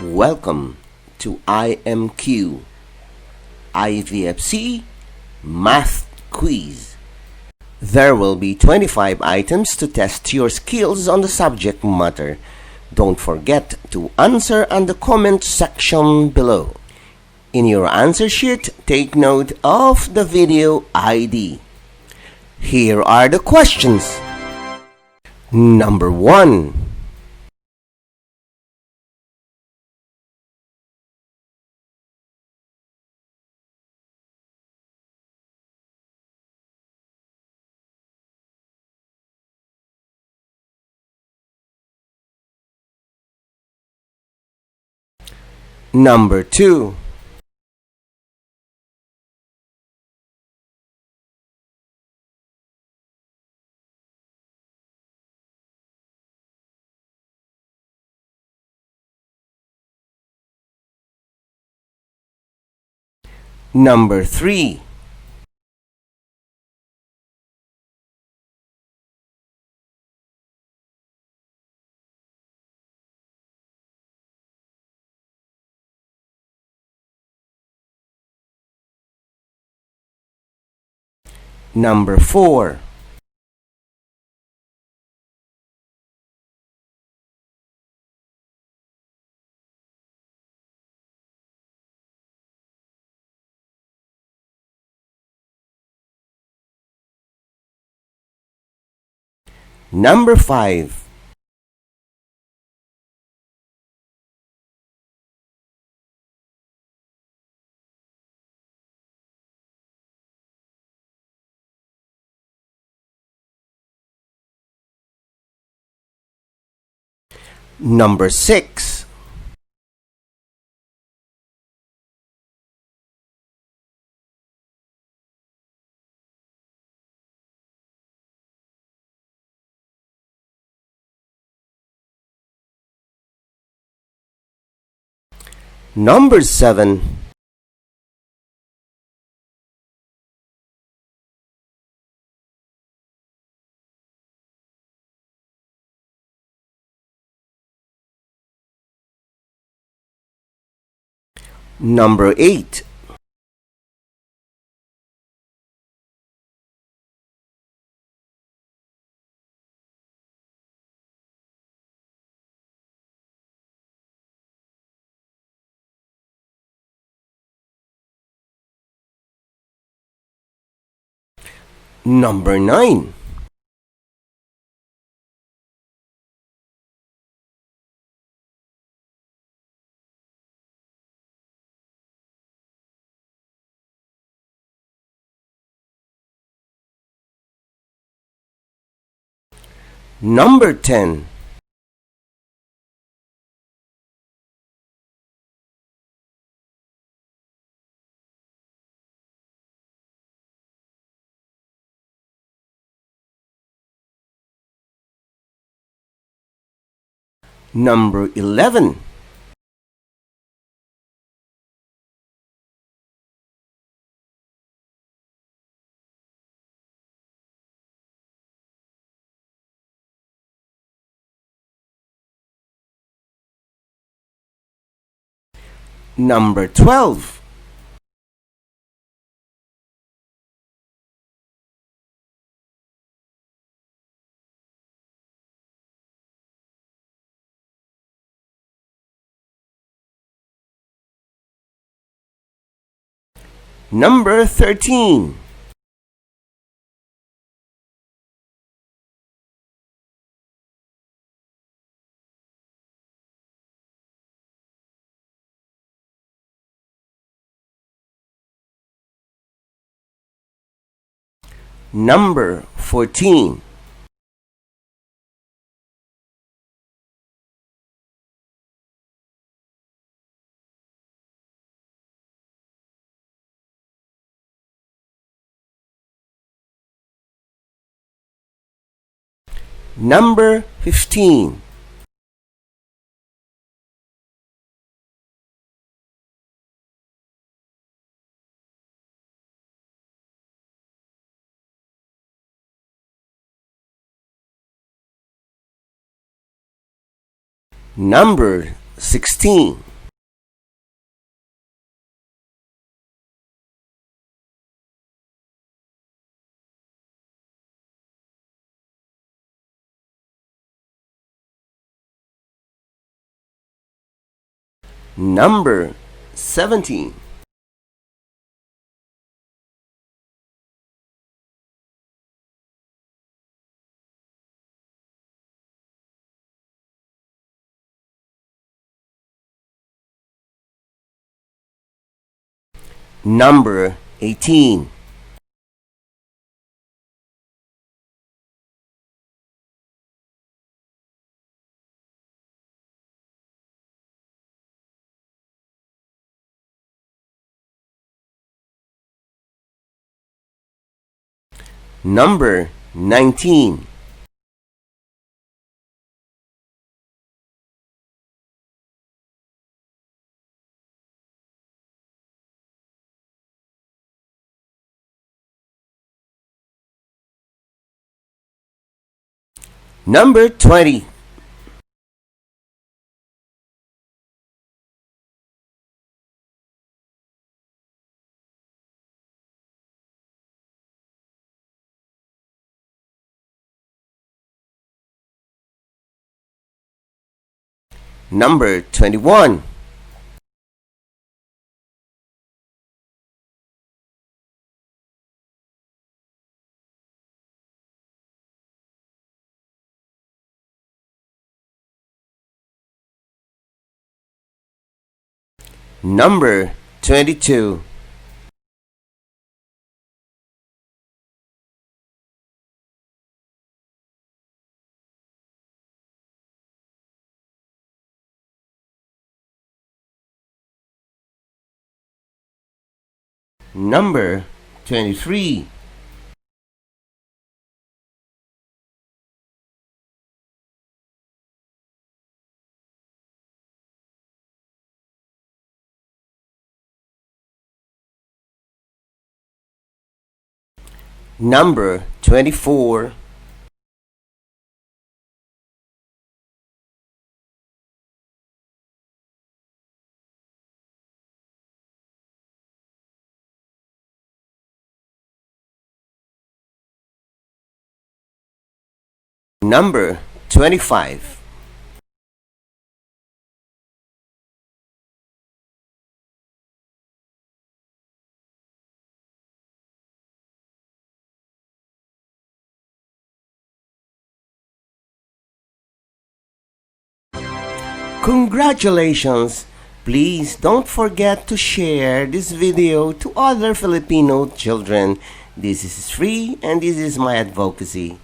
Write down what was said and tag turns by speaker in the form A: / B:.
A: Welcome to IMQ IVFC Math Quiz. There will be 25 items to test your skills on the subject matter. Don't forget to answer on the comment section below. In your answer sheet, take note of the video ID. Here are the questions. Number 1. Number 2. Number 3. Number 4. Number 5. Number 6. Number 7. Number 8. Number 9. Number 10. Number 11. Number 12. Number 13. Number 14. Number 15. Number 16. Number 17. Number 18. Number 19. Number 20. Number 21. Number 22. Number 23. Number 24. Number 25. Congratulations! Please don't forget to share this video to other Filipino children. This is free and this is my advocacy.